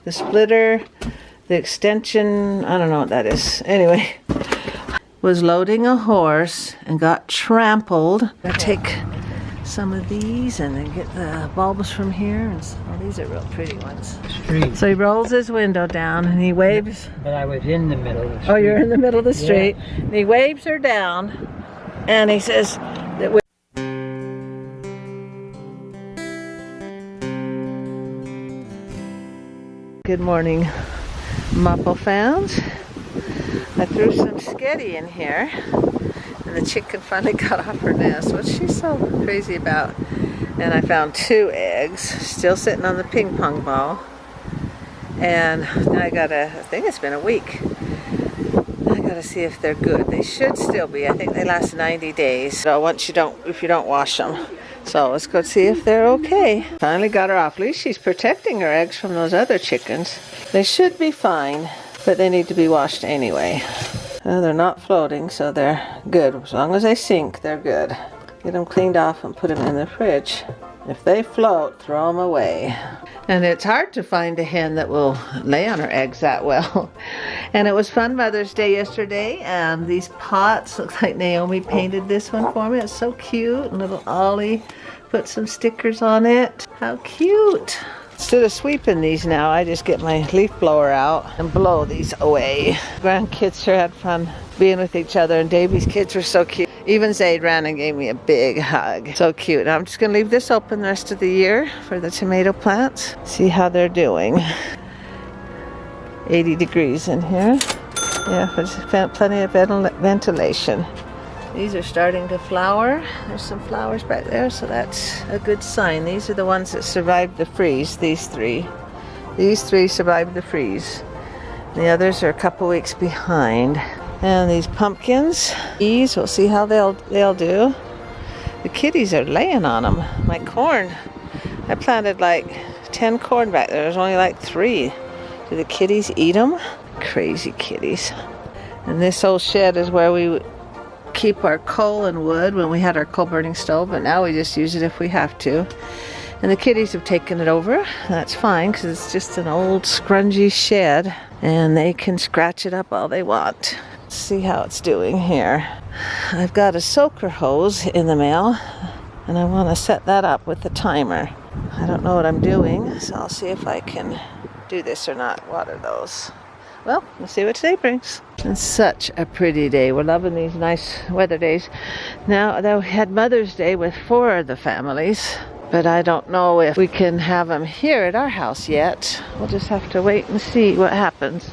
the splitter, the extension, I don't know what that is. Anyway, was loading a horse and got trampled. I take some of these and then get the bulbs from here. And oh, these are real pretty ones. Street. So he rolls his window down and he waves. But I was in the middle of the street. Oh, you're in the middle of the street. Yeah. And he waves her down and he says that we Good morning, Mapple fans. I threw some sketty in here and the chicken finally got off her nest. What's she so crazy about? And I found 2 eggs still sitting on the ping pong ball. And now I think it's been a week. I gotta see if they're good. They should still be. I think they last 90 days. So if you don't wash them. So let's go see if they're okay. Finally got her off. At least she's protecting her eggs from those other chickens. They should be fine, but they need to be washed anyway. They're not floating, so they're good. As long as they sink, they're good. Get them cleaned off and put them in the fridge. If they float, throw them away. And it's hard to find a hen that will lay on her eggs that well. And it was fun Mother's Day yesterday. And these pots, looks like Naomi painted this one for me. It's so cute. And little Ollie put some stickers on it. How cute. Instead of sweeping these now, I just get my leaf blower out and blow these away. Grandkids sure had fun being with each other, and Davey's kids were so cute. Even Zayd ran and gave me a big hug. So cute. I'm just going to leave this open the rest of the year for the tomato plants. See how they're doing. 80 degrees in here. Yeah, there's plenty of ventilation. These are starting to flower. There's some flowers back there, so that's a good sign. These are the ones that survived the freeze, these 3. These 3 survived the freeze. The others are a couple weeks behind. And these pumpkins, we'll see how they'll do. The kitties are laying on them. My corn, I planted like 10 corn back there. There's only like 3. Do the kitties eat them? Crazy kitties. And this old shed is where we keep our coal and wood when we had our coal burning stove, but now we just use it if we have to. And the kitties have taken it over. That's fine because it's just an old scrungy shed and they can scratch it up all they want. Let's see how it's doing here. I've got a soaker hose in the mail and I want to set that up with the timer. I don't know what I'm doing, so I'll see if I can do this or not. Water those. Well, we'll see what today brings. It's such a pretty day. We're loving these nice weather days. Now, we had Mother's Day with 4 of the families, but I don't know if we can have them here at our house yet. We'll just have to wait and see what happens.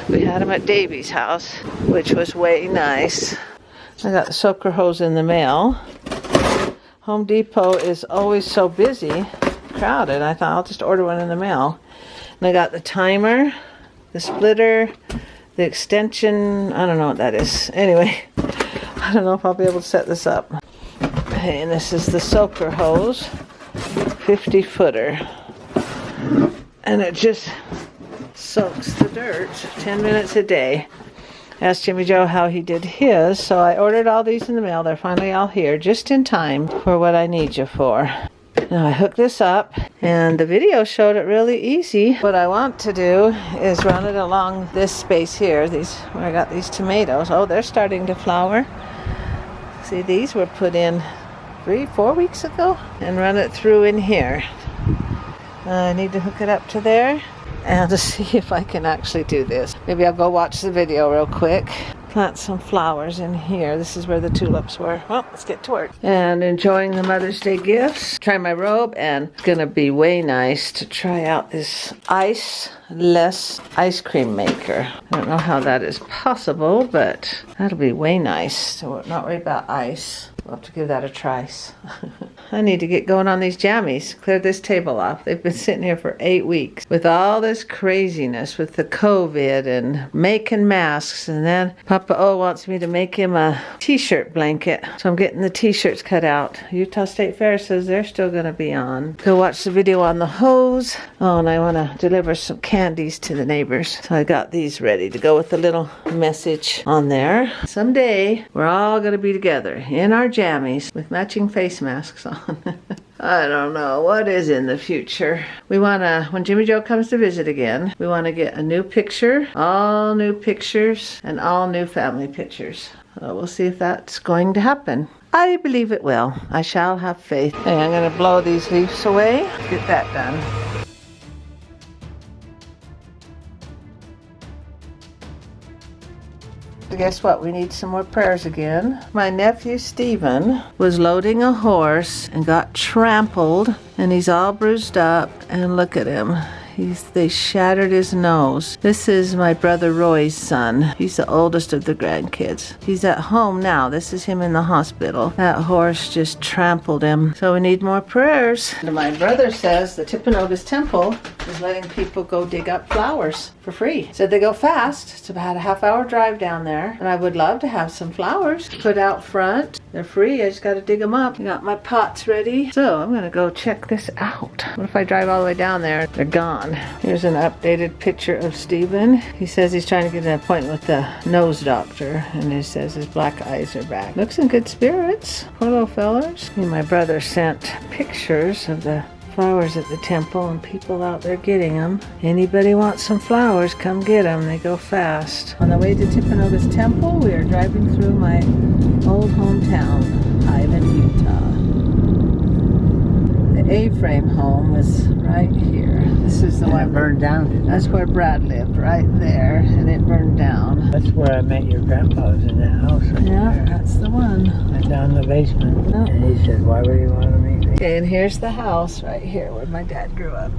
We had them at Davey's house, which was way nice. I got the soaker hose in the mail. Home Depot is always so busy, crowded. I thought I'll just order one in the mail. And I got the timer, the splitter, the extension, I don't know what that is. Anyway, I don't know if I'll be able to set this up. Okay, and this is the soaker hose, 50-footer. And it just soaks the dirt 10 minutes a day. Asked Jimmy Joe how he did his, so I ordered all these in the mail. They're finally all here, just in time for what I need you for. Now I hook this up, and the video showed it really easy. What I want to do is run it along this space here, where I got these tomatoes. Oh, they're starting to flower. See, these were put in 3-4 weeks ago, and run it through in here. I need to hook it up to there and to see if I can actually do this. Maybe I'll go watch the video real quick. Plant some flowers in here. This is where the tulips were. Well, let's get to work. And enjoying the Mother's Day gifts. Try my robe, and it's gonna be way nice to try out this ice-less ice cream maker. I don't know how that is possible, but that'll be way nice. So we're not worried about ice. We'll have to give that a try. I need to get going on these jammies. Clear this table off. They've been sitting here for 8 weeks. With all this craziness with the COVID and making masks. And then Papa O wants me to make him a t-shirt blanket. So I'm getting the t-shirts cut out. Utah State Fair says they're still going to be on. Go watch the video on the hose. Oh, and I want to deliver some candies to the neighbors. So I got these ready to go with the little message on there. Someday we're all going to be together in our jammies with matching face masks on. I don't know what is in the future. We want to, when Jimmy Joe comes to visit again, we want to get a new picture, all new pictures, and all new family pictures. So we'll see if that's going to happen. I believe it will. I shall have faith. Hey, I'm going to blow these leaves away. Get that done. Guess what? We need some more prayers again. My nephew Stephen was loading a horse and got trampled, and he's all bruised up, and look at him. They shattered his nose. This is my brother Roy's son. He's the oldest of the grandkids. He's at home now. This is him in the hospital. That horse just trampled him. So we need more prayers. And my brother says the Timpanogos Temple is letting people go dig up flowers for free. Said they go fast. It's about a half-hour drive down there. And I would love to have some flowers put out front. They're free. I just got to dig them up. I got my pots ready. So I'm going to go check this out. What if I drive all the way down there? They're gone. Here's an updated picture of Stephen. He says he's trying to get an appointment with the nose doctor, and he says his black eyes are back. Looks in good spirits. Poor little fellers. And my brother sent pictures of the flowers at the temple and people out there getting them. Anybody wants some flowers, come get them. They go fast. On the way to Timpanogos Temple, we are driving through my old hometown, Highland, Utah. The A-frame home was right here. This is the one burned down. That's where Brad lived, right there, and it burned down. That's where I met your grandpa, was in that house right there. That's the one. And down in the basement. Yep. And he said, why would you want to meet me? Okay, and here's the house right here where my dad grew up.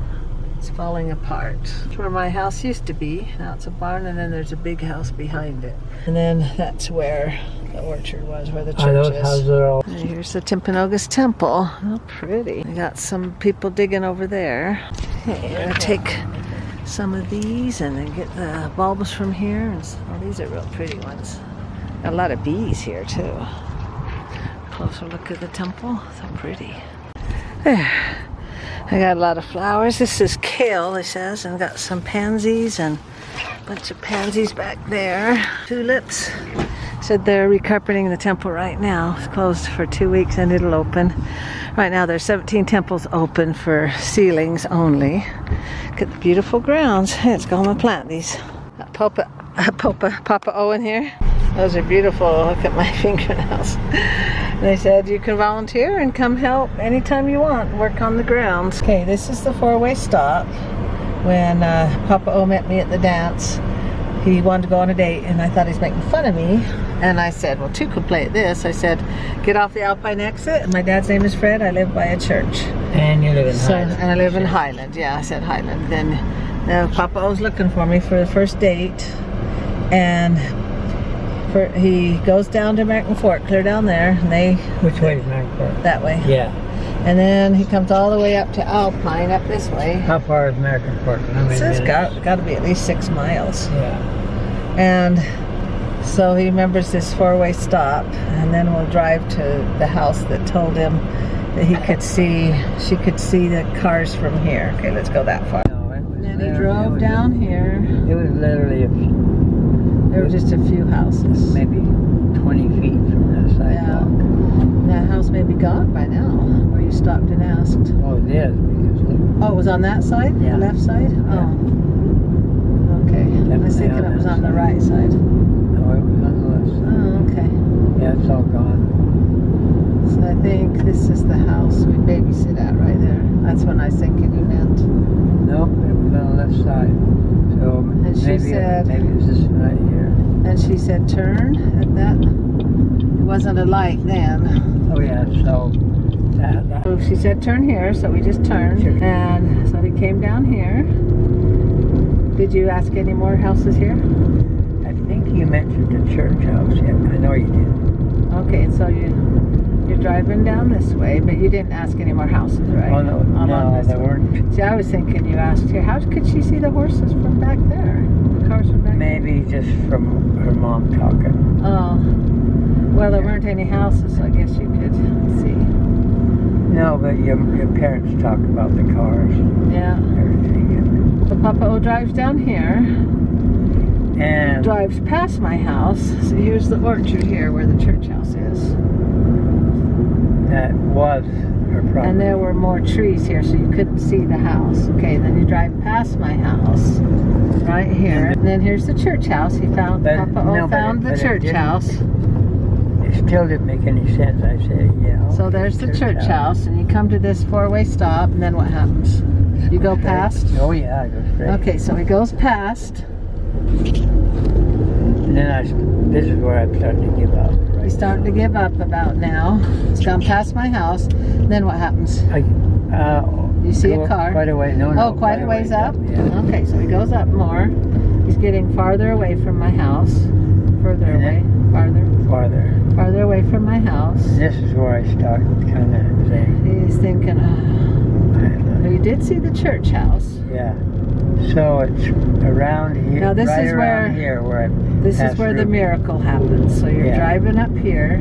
It's falling apart. It's where my house used to be. Now it's a barn, and then there's a big house behind it. And then that's where the orchard was, where the church is. Houses are all... And here's the Timpanogos Temple. Oh, pretty. We got some people digging over there. Okay, I'm gonna take some of these and then get the bulbs from here. Oh, these are real pretty ones. Got a lot of bees here too. Closer look at the temple. So pretty. There. I got a lot of flowers. This is kale, it says, and got some pansies and a bunch of pansies back there. Tulips. Said they're recarpeting the temple right now. It's closed for 2 weeks and it'll open. Right now there's 17 temples open for ceilings only. Look at the beautiful grounds. Hey, let's go home and plant these. Papa Owen here. Those are beautiful. Look at my fingernails. They said you can volunteer and come help anytime you want. Work on the grounds. Okay, this is the four-way stop. When Papa O met me at the dance, he wanted to go on a date, and I thought he's making fun of me. And I said, well, two could play at this. I said, get off the Alpine exit. And my dad's name is Fred. I live by a church. And you live in Highland. And I live in Highland. Yeah, I said Highland. Then Papa O's looking for me for the first date. And he goes down to American Fork, clear down there. And Which way is American Fork? That way. Yeah. And then he comes all the way up to Alpine, up this way. How far is American Fork? It says got to be at least 6 miles. Yeah. And so he remembers this four-way stop, and then we'll drive to the house that told him that she could see the cars from here. Okay, let's go that far. No, and he drove down here. It was literally There were just a few houses. maybe 20 feet from the sidewalk. Yeah. That house may be gone by now, where you stopped and asked. Oh, it is, because look. Oh, it was on that side? Yeah. The left side? Yeah. Oh. Okay. I was thinking it was on the right side. No, it was on the left side. Oh, okay. Yeah, it's all gone. So I think this is the house we babysit at right there. That's what I was thinking you meant. Nope, it was on the left side. So And she said, maybe it's this right here. and she said turn at that. It wasn't a light then. Oh yeah, so that So she said turn here, so we just turned. Sure. And so he came down here. Did you ask any more houses here? I think you mentioned the church house. Yeah, I know you did. Okay, and so you're driving down this way, but you didn't ask any more houses, right? Oh no, Along this there way. weren't. See, I was thinking you asked here. How could she see the horses from back there? The cars from back Maybe just from her mom talking. there? Oh. Well, there weren't any houses, so I guess you could see. No, but your parents talk about the cars Yeah. and everything. So Papa O drives down here, And drives past my house. So here's the orchard here where the church house is. that was our property. And there were more trees here, so you couldn't see the house. Okay, then you drive past my house, right here. And then here's the church house. He found, found the church house. It still didn't make any sense. I said, yeah. So there's the church house, and you come to this four-way stop, and then what happens? You go past? Oh yeah, I go straight. Okay, so he goes past. And then this is where I'm starting to give up. Right? He's starting to give up about now. He's gone past my house. Then what happens? You see a car? Quite a way. No, quite a ways up? Yeah. Okay, so he goes up more. He's getting farther away from my house. Further away. Farther away from my house. And this is where I start kind of saying. He's thinking, well, you did see the church house. Yeah. So it's around here. Now this is where this is where the miracle happens. So you're driving up here.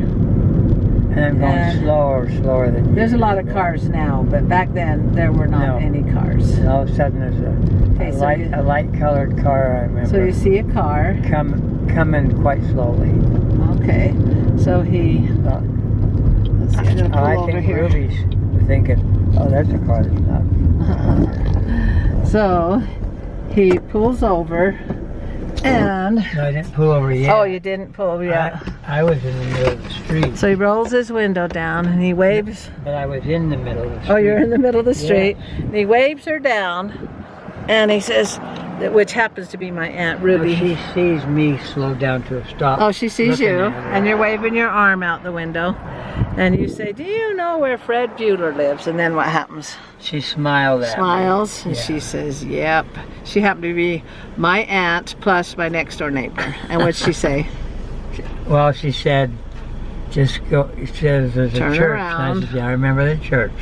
And I'm going slower than you. There's a lot of cars now, but back then there were not any cars. And all of a sudden there's a light colored car, I remember. So you see a car. Coming quite slowly. Okay. So he... let's see, I'm going to pull over here. Ruby's thinking, oh, that's a car that's not... So he pulls over and... No, I didn't pull over yet. Oh, you didn't pull over yet. I was in the middle of the street. So he rolls his window down and he waves. But I was in the middle of the street. Oh, you're in the middle of the street. Yeah. And he waves her down and he says, which happens to be my Aunt Ruby. No, she sees me slow down to a stop. Oh, she sees you and you're waving your arm out the window. And you say, do you know where Fred Bueller lives? And then what happens? She smiled at me. Smiles, and she says, yep. She happened to be my aunt plus my next door neighbor. And what'd she say? Well, she said, just go, she says there's a church. Around. And I said, yeah, I remember the church.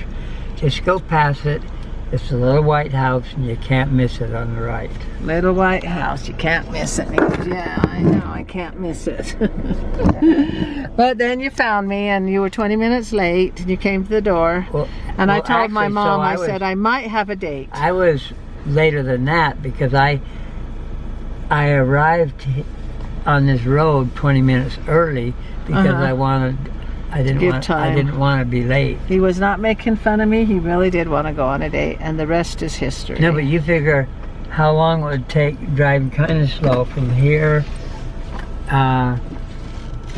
Just go past it. It's a little white house and you can't miss it on the right. Little white house, you can't miss it. Yeah, I know, I can't miss it. But then you found me and you were 20 minutes late and you came to the door. And I told my mom, I said, I might have a date. I was later than that because I arrived on this road 20 minutes early because I didn't want to be late. He was not making fun of me. He really did want to go on a date, and the rest is history. No, but you figure how long it would take driving kind of slow from here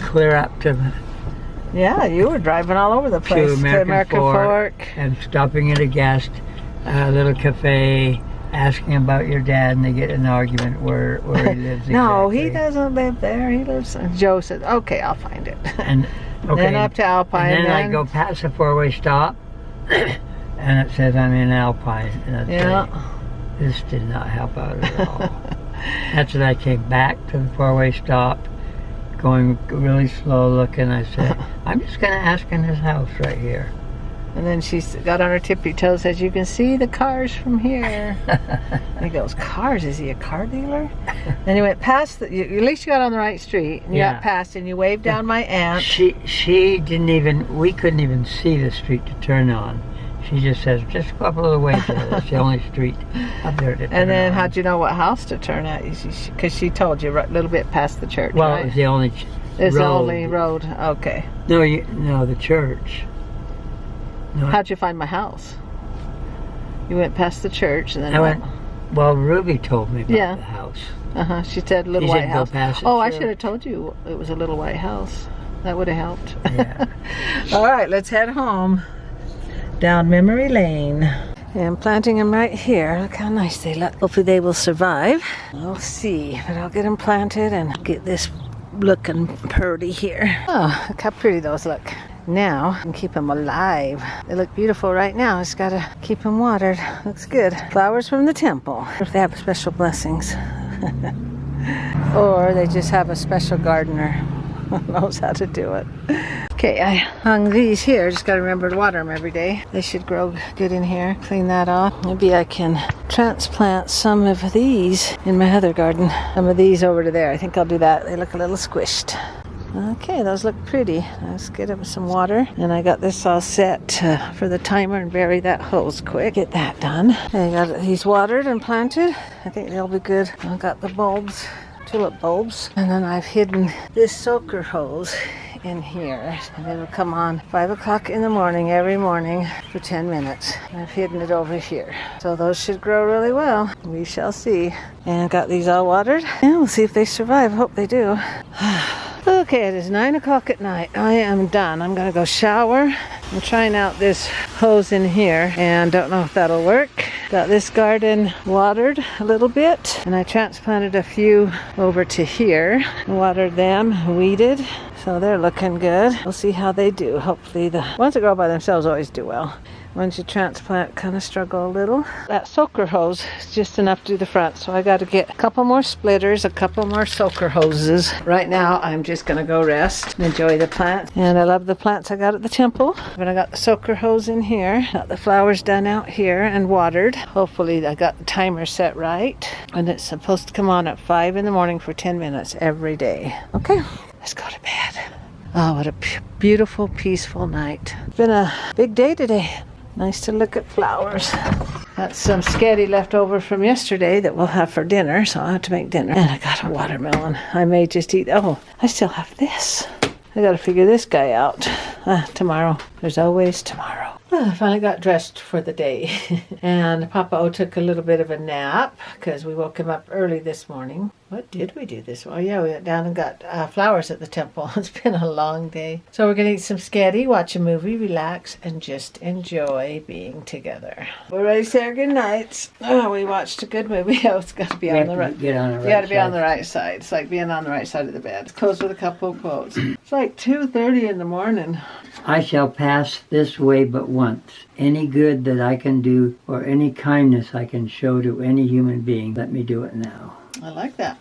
clear up to... Yeah, you were driving all over the place. To American Fork. And stopping at a little cafe, asking about your dad, and they get in an argument where he lives. No, he doesn't live there. He lives... Joe said, okay, I'll find it. And then up to Alpine. And then I go past the four-way stop, and it says I'm in Alpine. And this did not help out at all. That's when I came back to the four-way stop, going really slow looking. I said, I'm just going to ask in his house right here. And then she got on her tippy toes, says, you can see the cars from here. And he goes, cars? Is he a car dealer? Then he went past, at least you got on the right street. And you got past and you waved down my aunt. She didn't even, we couldn't even see the street to turn on. She just says, just go up a little ways there. That's the only street up there to turn And then on. how'd you know what house to turn at? Because she told you a little bit past the church, Well, right? it was the only It's road. the only road, okay. No, the church. No, How'd you find my house? You went past the church and then well, Ruby told me about the house. She said little She white said house. Go past the I church. should have told you it was a little white house. That would have helped. Yeah. All right, let's head home down memory lane. Yeah, I'm planting them right here. Look how nice they look. Hopefully they will survive. We'll see, but I'll get them planted and get this looking pretty here. Oh, look how pretty those look. Now, I can keep them alive. They look beautiful right now. Just gotta keep them watered. Looks good. Flowers from the temple. If they have special blessings. Or they just have a special gardener who knows how to do it. Okay, I hung these here. Just gotta remember to water them every day. They should grow good in here. Clean that off. Maybe I can transplant some of these in my other garden. Some of these over to there. I think I'll do that. They look a little squished. Okay, those look pretty. Let's get them some water. And I got this all set for the timer and bury that hose quick. Get that done. I got these watered and planted. I think they'll be good. I got the bulbs, tulip bulbs. And then I've hidden this soaker hose in here. And it'll come on 5 o'clock in the morning every morning for 10 minutes. And I've hidden it over here. So those should grow really well. We shall see. And got these all watered. And we'll see if they survive. Hope they do. Okay, it is 9 o'clock at night. I am done. I'm going to go shower. I'm trying out this hose in here and don't know if that'll work. Got this garden watered a little bit and I transplanted a few over to here. Watered them, weeded. So they're looking good. We'll see how they do. Hopefully the ones that grow by themselves always do well. Ones you transplant kind of struggle a little. That soaker hose is just enough to do the front, so I got to get a couple more splitters, a couple more soaker hoses. Right now, I'm just going to go rest and enjoy the plants. And I love the plants I got at the temple. But I got the soaker hose in here, got the flowers done out here and watered. Hopefully, I got the timer set right. And it's supposed to come on at 5 in the morning for 10 minutes every day. Okay, let's go to bed. Oh, what a beautiful, peaceful night. It's been a big day today. Nice to look at flowers. Got some sketty left over from yesterday that we'll have for dinner, so I'll have to make dinner. And I got a watermelon. I may just eat. Oh, I still have this. I got to figure this guy out. Tomorrow. There's always tomorrow. Well, I finally got dressed for the day. And Papa O took a little bit of a nap because we woke him up early this morning. What did we do this morning? Oh, yeah, we went down and got flowers at the temple. It's been a long day. So we're going to eat some sketty, watch a movie, relax, and just enjoy being together. We're ready to say our good nights. Oh, we watched a good movie. Oh, it's got to be on the right. Get on the right You got to be side. on the right side. It's like being on the right side of the bed. Close with a couple of quotes. It's like 2:30 in the morning. I shall pass this way but once. Any good that I can do or any kindness I can show to any human being, let me do it now. I like that.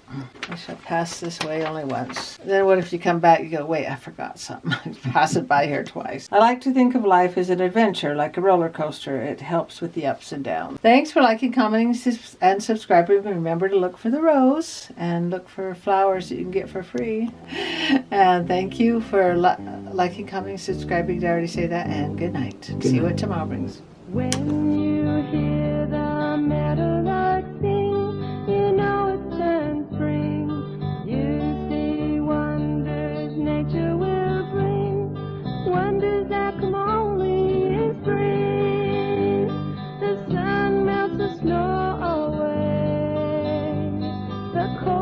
I shall pass this way only once. Then what if you come back, you go, wait, I forgot something. Pass it by here twice. I like to think of life as an adventure, like a roller coaster. It helps with the ups and downs. Thanks for liking, commenting, and subscribing. Remember to look for the rose and look for flowers that you can get for free. And thank you for liking, commenting, subscribing. Did I already say that? And good night. See what tomorrow brings. When you hear the meadowlark sing, you know it's turned spring. You see wonders nature will bring, wonders that come only in spring. The sun melts the snow away, the cold